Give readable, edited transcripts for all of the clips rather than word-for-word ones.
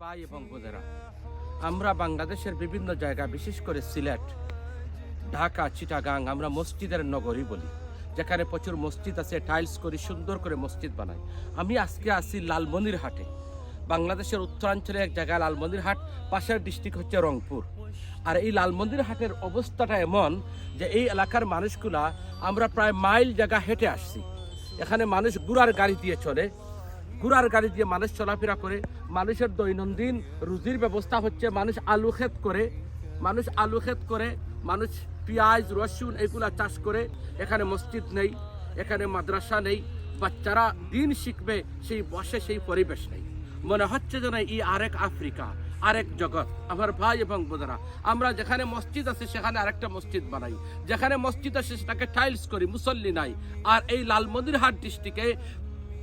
ভাই এবং বোনেরা, আমরা বাংলাদেশের বিভিন্ন জায়গা, বিশেষ করে সিলেট, ঢাকা, চিটাগাং আমরা মসজিদের নগরী বলি, যেখানে প্রচুর মসজিদ আছে, টাইলস করি, সুন্দর করে মসজিদ বানাই। আমি আজকে আছি লালমনিরহাটে, বাংলাদেশের উত্তরাঞ্চলে এক জায়গায় লালমনিরহাট, পাশের ডিস্ট্রিক্ট হচ্ছে রংপুর। আর এই লালমনিরহাটের অবস্থাটা এমন যে এই এলাকার মানুষগুলা আমরা প্রায় মাইল জায়গা হেঁটে আসছি। এখানে মানুষ ঘোড়ার গাড়ি দিয়ে চলে, ঘোড়ার গাড়ি দিয়ে মানুষ চলাফেরা করে। মানুষের দৈনন্দিন রুজির ব্যবস্থা হচ্ছে মানুষ আলু ক্ষেত করে, মানুষ পেঁয়াজ রসুন এগুলা চাষ করে। এখানে মসজিদ নেই, এখানে মাদ্রাসা নেই, বাচ্চারা দিন শিখবে সেই পরিবেশ নেই। মনে হচ্ছে যেন এই আরেক আফ্রিকা, আরেক জগৎ। আমার ভাই এবং বোনেরা, আমরা যেখানে মসজিদ আছে সেখানে আরেকটা মসজিদ বানাই, যেখানে মসজিদ আছে সেটাকে টাইলস করি, মুসল্লি নাই। আর এই লালমনিরহাট ডিস্ট্রিক্টে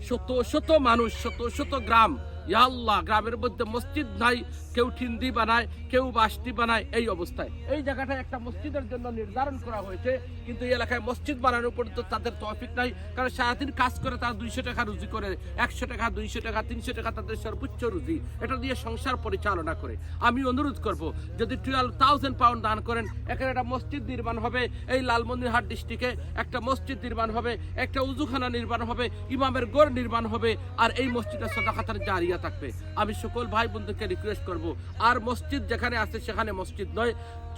শত শত মানুষ, শত শত গ্রাম, ইয়া আল্লাহ, গ্রামের মধ্যে মসজিদ নাই, কেউ ঠিন্দি বানায়, কেউ বাসটি বানায়। এই অবস্থায় এই জায়গাটায় একটা মসজিদের জন্য নির্ধারণ করা হয়েছে, কিন্তু এই এলাকায় মসজিদ বানানোর উপর তো তাদের তৌফিক নাই। কারণ সারাদিন কাজ করে তারা 200 টাকা রুজি করে, 100 টাকা, 200 টাকা, 300 টাকা তাদের সর্বোচ্চ রুজি। এটা দিয়ে সংসার পরিচালনা করে। আমি অনুরোধ করব, যদি 12,000 পাউন্ড দান করেন, এখানে একটা মসজিদ নির্মাণ হবে। এই লালমনিরহাট ডিস্ট্রিক্টে একটা মসজিদ নির্মাণ হবে, একটা উজুখানা নির্মাণ হবে, ইমামের গড় নির্মাণ হবে, আর এই মসজিদের সাদাকাতের জারিয়া থাকবে। আমি সকল ভাই বন্ধুকে রিকোয়েস্ট করব, আর মসজিদ যেখানে আছে সেখানে মসজিদ নয়,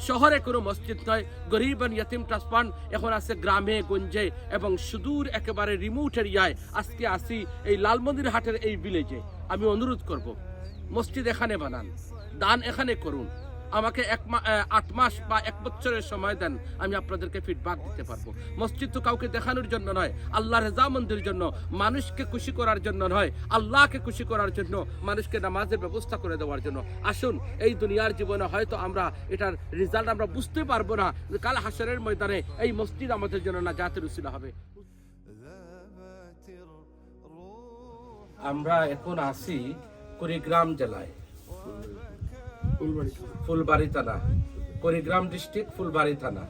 শহরে কোনো মসজিদ নয়। গরিব আর ইয়তিম ট্রাস্ট ফান্ড এখন আছে গ্রামে গঞ্জে এবং সুদূর একেবারে রিমোট এরিয়ায়। আজকে আসি এই লালমনিরহাটের এই ভিলেজে। আমি অনুরোধ করব, মসজিদ এখানে বানান, দান এখানে করুন। আমাকে 8 মাস বা 1 বছরের সময় দেন, আমি আপনাদেরকে ফিডব্যাক দিতে পারবো। মসজিদ তো কাউকে দেখানোর জন্য নয়, আল্লাহর রেজামন্দির জন্য, মানুষকে খুশি করার জন্য নয়, আল্লাহকে খুশি করার জন্য, মানুষকে নামাজের ব্যবস্থা করে দেওয়ার জন্য। আসুন, এই দুনিয়ার জীবনে হয়তো আমরা এটার রেজাল্ট আমরা বুঝতে পারবো না, কাল হাসরের ময়দানে এই মসজিদ আমাদের জন্য নাজাতের উসিলা হবে। আমরা এখন আছি কুড়িগ্রাম জেলায়, ফুলবাড়ি থানা, কুড়িগ্রাম ডিস্ট্রিক্ট, ফুলবাড়ি থানা।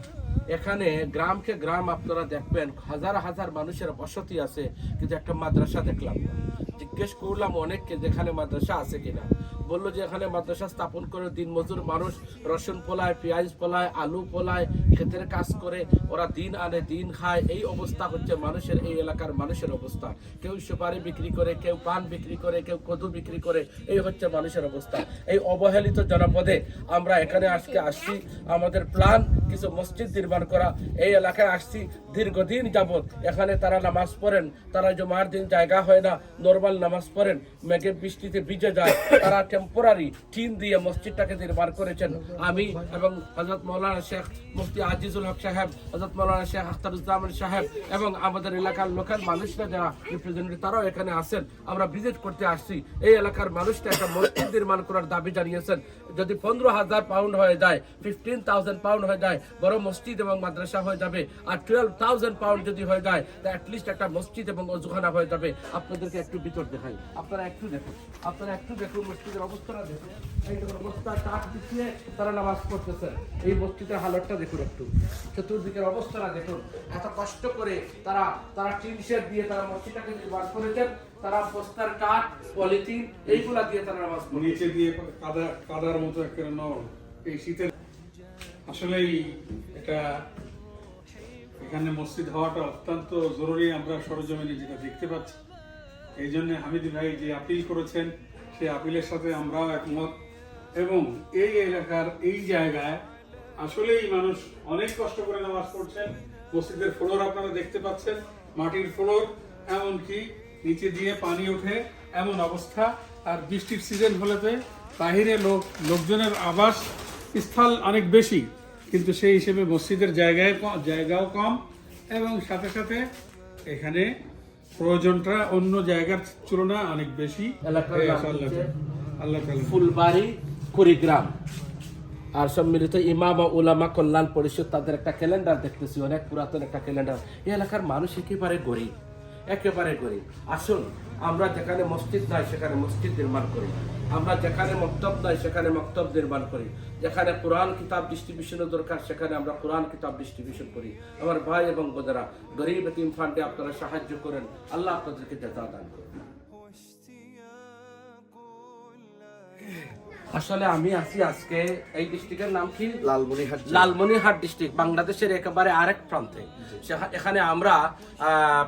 এখানে গ্রামকে গ্রাম আপনারা দেখবেন, হাজার হাজার মানুষের বসতি আছে, কিন্তু একটা মাদ্রাসা দেখলাম না। জিজ্ঞেস করলাম অনেককে যেখানে মাদ্রাসা আছে কিনা, বললো যে এখানে মাদ্রাসা স্থাপন করে দিন মজুর মানুষ রসুন ফলায়, পেঁয়াজ ফলায়, আলু ফলায়, ক্ষেতের কাজ করে, ওরা দিন আনে দিন খায়। এই অবস্থা হচ্ছে মানুষের, এই এলাকার মানুষের অবস্থা। কেউ সুপারি বিক্রি করে, কেউ পান বিক্রি করে, কেউ কদু বিক্রি করে। এই হচ্ছে মানুষের অবস্থা। এই অবহেলিত জনপদে আমরা এখানে আজকে আসছি, আমাদের প্ল্যান কিছু মসজিদ নির্মাণ করা। এই এলাকায় আসছি দীর্ঘদিন যাবত, এখানে তারা নামাজ পড়েন, তারা জুমার দিন জায়গা হয় না, নর্মাল নামাজ পড়েন, মেঘে বৃষ্টিতে ভিজে যায়, তারা টেম্পোরারি টিন দিয়ে মসজিদটাকে নির্মাণ করেছেন। আমি এবং হযরত মাওলানা শেখ মুফতি আজিজুল হক সাহেব, হযরত মাওলানা শেখ আখতারুজ্জামান সাহেব এবং আমাদের এলাকার লোকাল মানুষরা যারা রিপ্রেজেন্টেটিভ, তারাও এখানে আছেন। আমরা ভিজিট করতে আসছি। এই এলাকার মানুষরা একটা মসজিদ নির্মাণ করার দাবি জানিয়েছেন। যদি 15,000 পাউন্ড হয়ে যায়, 15,000 পাউন্ড হয়ে যায়, বড় মসজিদ এবং মাদ্রাসা হয়ে যাবে। আর 12,000 পাউন্ড যদি হয়ে যায়, তা অ্যাটলিস্ট একটা মসজিদ এবং অজুখানা হয়ে যাবে। আপনাদেরকে একটু ভিতর দেখাই, আপনারা একটু দেখুন মসজিদের অবস্থাটা দেখুন। এই অবস্থা, কাঠ বিছিয়ে তারা নামাজ পড়তেছেন। এই মসজিদের হালতটা দেখুন, একটু চতুর্দিকের অবস্থাটা দেখুন। এত কষ্ট করে তারা টিন শেড দিয়ে তারা মসজিদটাকে নির্মাণ করেছেন। তারা বস্তার কাঠ, পলিথিন এইগুলা দিয়ে তারা নামাজ পড়ে, নিচে দিয়ে কাদার মতো একটা এই শীতের। আসলেই এটা, এখানে মসজিদ হওয়াটা অত্যন্ত জরুরি। আমরা সরজমিনে যেটা দেখতে পাচ্ছি, এই জন্য হামিদি ভাই যে আপিল করেছেন, সেই আপিলের সাথে আমরাও একমত। এবং এই এলাকার এই জায়গায় আসলেই মানুষ অনেক কষ্ট করে নামাজ পড়ছেন। মসজিদের ফ্লোর আপনারা দেখতে পাচ্ছেন, মাটির ফ্লোর, এমনকি নিচে দিয়ে পানি ওঠে এমন অবস্থা। আর বৃষ্টির সিজন হলেতে বাহিরে লোকজনের আবাস স্থল অনেক বেশি, কিন্তু সেই হিসেবে মসজিদের জায়গাও কম, এবং সাথে সাথে এখানে প্রয়োজনটা অন্য জায়গার তুলনায় অনেক বেশি। আল্লাহ ফুলবাড়ি কুড়িগ্রাম আর সম্মিলিত ইমাম ও উলামা কল্যাণ পরিষদ, তাদের একটা ক্যালেন্ডার দেখতেছি, অনেক পুরাতন একটা ক্যালেন্ডার। এই এলাকার মানুষ একেবারে গরিব। আসুন, আমরা যেখানে মসজিদ নাই সেখানে মসজিদ নির্মাণ করি, আমরা যেখানে মক্তব নাই সেখানে মক্তব নির্মাণ করি, যেখানে কোরআন কিতাব ডিস্ট্রিবিউশনের দরকার সেখানে আমরা কোরআন কিতাব ডিস্ট্রিবিউশন করি। আমার ভাই এবং বোনেরা, গরিব এতিম ফান্ডে আপনারা সাহায্য করেন, আল্লাহ আপনাদেরকে জাযা দান করুন। আসলে আমি আছি আজকে এই ডিস্ট্রিক্টের নাম কি? লালমনিরহাট লালমনিরহাট ডিস্ট্রিক্ট, বাংলাদেশের একেবারে আরেক প্রান্তে। এখানে আমরা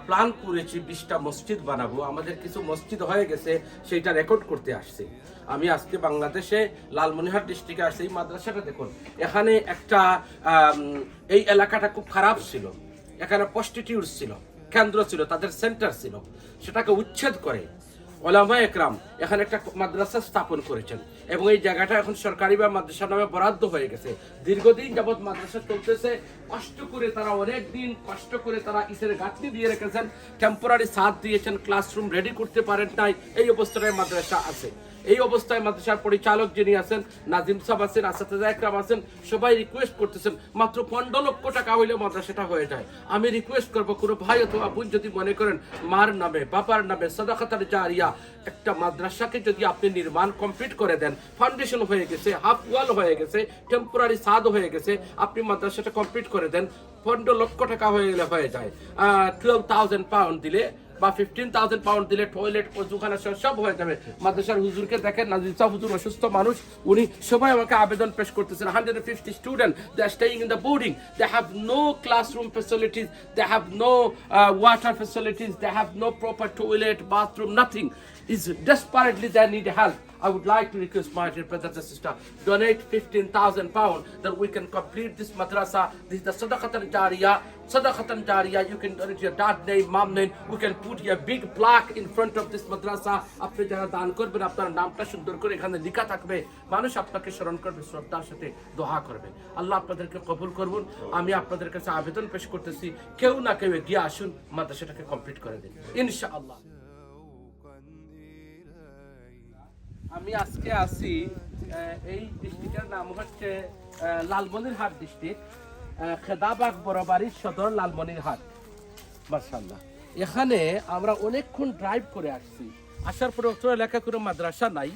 প্ল্যান করেছি 20টা মসজিদ বানাবো। আমাদের কিছু মসজিদ হয়ে গেছে, সেইটা রেকর্ড করতে আসছি। আমি আজকে বাংলাদেশে লালমনিরহাট ডিস্ট্রিক্টে আসছি। এই মাদ্রাসাটা দেখুন, এখানে একটা এই এলাকাটা খুব খারাপ ছিল, এখানে প্রস্টিটিউটস ছিল, কেন্দ্র ছিল, তাদের সেন্টার ছিল। সেটাকে উচ্ছেদ করে ওলামা একরাম এখানে একটা মাদ্রাসা স্থাপন করেছেন এবং এই জায়গাটা এখন সরকারি বা মাদ্রাসা নামে বরাদ্দ হয়ে গেছে। দীর্ঘদিন যাবৎ মাদ্রাসা চলতেছে, কষ্ট করে তারা অনেক দিন কষ্ট করে তারা ইসের গাঁথনি দিয়ে রেখেছেন, টেম্পোরারি ছাদ দিয়েছেন, ক্লাসরুম রেডি করতে পারেন নাই। এই অবস্থায় মাদ্রাসা আছে। এই অবস্থায় মাদ্রাসার পরিচালক যিনি আছেন, নাজিম সাহেব আছেন, আসাদা একরাম আছেন, সবাই রিকোয়েস্ট করতেছেন মাত্র 15 লক্ষ টাকা হইলে মাদ্রাসাটা হয়ে যায়। আমি রিকোয়েস্ট করবো কোনো ভাই অথবা বোন যদি মনে করেন মার নামে বাবার নামে সাদাকাতার জারিয়া একটা মাদ্রাসাকে যদি আপনি নির্মাণ কমপ্লিট করে দেন, ফাউন্ডেশন হয়ে গেছে, হাফ ওয়াল হয়ে গেছে, টেম্পোরারি ছাদ হয়ে গেছে, আপনি মাদ্রাসাটা কমপ্লিট করে দেন, 15 লক্ষ টাকা হয়ে গেলে হয়ে যায়। 12,000 পাউন্ড দিলে বা 15,000 পাউন্ড দিলে টয়লেট ওযুখানা সব হয়ে যাবে। মাদ্রাসার হুজুরকে দেখেন, নাজিম সাহেব হুজুর অসুস্থ মানুষ, উনি সবাই আমাকে আবেদন পেশ করতেছেন। 150 student, they are staying in the boarding, they have no classroom facilities, they have no water facilities, they have no proper toilet, bathroom, nothing. Is desperately they need help. I would like to request my dear brothers and sisters, donate 15,000 pounds that we can complete this madrasa. This is the sadaqatan jariyah. Sadaqatan jariyah. You can donate your dad name, mom name. We can put a big plaque in front of this madrasa. আপনি যারা দান করবেন আপনার নামটা সুন্দর করে এখানে লেখা থাকবে, মানুষ আপনাকে স্মরণ করবে, শ্রদ্ধার সাথে দোয়া করবে। আল্লাহ আপনাদেরকে কবুল করুন। আমি আপনাদের কাছে আবেদন পেশ করতেছি, কেউ না কেউ এগিয়ে আসুন, মাদ্রাসাটাকে কমপ্লিট করে দিন ইনশাআল্লাহ। আমি আজকে আছি এই ডিস্ট্রিক্টের নাম হচ্ছে লালমনিরহাট ডিস্ট্রিক্ট, খেদাবাগ বড়বাড়ির সদর লালমনিরহাট। মাশাআল্লাহ, এখানে আমরা অনেকক্ষণ ড্রাইভ করে আসছি। আসার পরে অত এলাকা কোনো মাদ্রাসা নাই,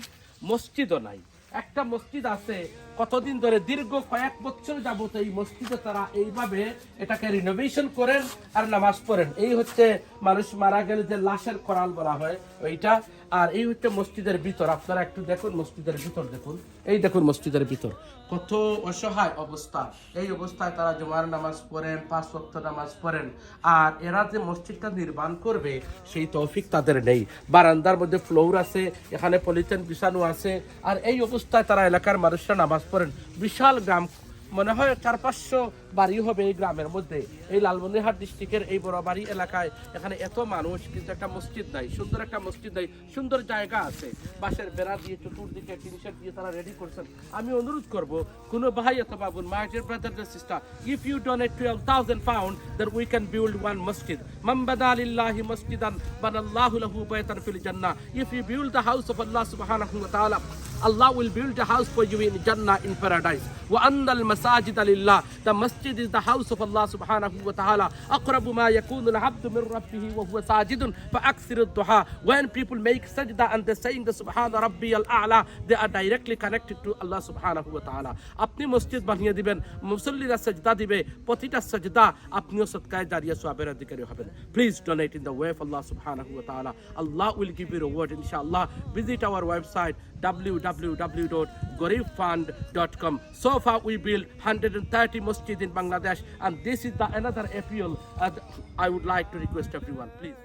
মসজিদও নাই। একটা মসজিদ আছে, কতদিন ধরে দীর্ঘ কয়েক বছর যাবত এই মসজিদে তারা এইভাবে এটাকে রিনোভেশন করেন আর নামাজ পড়েন। এই হচ্ছে মানুষ মারা গেলে যে লাশের করাল বলা হয় ওইটা। আর এই হচ্ছে মসজিদের ভিতর, আপনারা একটু দেখুন মসজিদের ভিতর দেখুন, এই দেখুন মসজিদের ভিতর কত অসহায় অবস্থা। এই অবস্থায় তারা জুমার নামাজ পড়েন, 5 ওয়াক্ত নামাজ পড়েন। আর এরা যে মসজিদটা নির্মাণ করবে সেই তৌফিক তাদের নেই। বারান্দার মধ্যে ফ্লোর আছে, এখানে পলিথিন বিছানো আছে, আর এই অবস্থায় তারা এলাকার মানুষরা নামাজ পড়েন। বিশাল গ্রাম, মনে হয় 400-500 বাড়ি হবে এই গ্রামের মধ্যে। এই লালমনিরহাট ডিস্ট্রিক্টের এই বড় বাড়ি এলাকায় এখানে এত মানুষ, কিন্তু একটা মসজিদ নাই, সুন্দর একটা মসজিদ নাই। সুন্দর জায়গা আছে, বাঁশের বেড়া দিয়ে চতুর্দিকে টিনশেড দিয়ে তারা রেডি করছেন। আমি অনুরোধ করব কোনো ভাই অথবা বোন, my dear brother and sister, if you donate 12,000 pounds then we can build one masjid. Man bana lillahi masjidan banallahu lahu baytan fil jannah. If you build the house of Allah subhanahu wa ta'ala, Allah will build a house for you in Jannah, in paradise. Wa annal masajida lillah. The masjid is the house of Allah subhanahu wa ta'ala. Aqrabu ma yakunu al-'abdu min rabbih wa huwa sajidun fa akthiru ad-du'a. When people make sajda and they saying the subhana rabbiyal a'la, they are directly connected to Allah subhanahu wa ta'ala. আপনি মসজিদ বানিয়ে দিবেন, মুসল্লিরা সাজদা দিবে, প্রতিটা সাজদা আপনিও সদকায়ে জারিয়া সওয়াবের অধিকারী হবেন। Please donate in the way of Allah subhanahu wa ta'ala. Allah will give you reward inshallah. Visit our website www.gorifund.com. So far we built 130 masjid in Bangladesh, and this is the another appeal I would like to request everyone, please.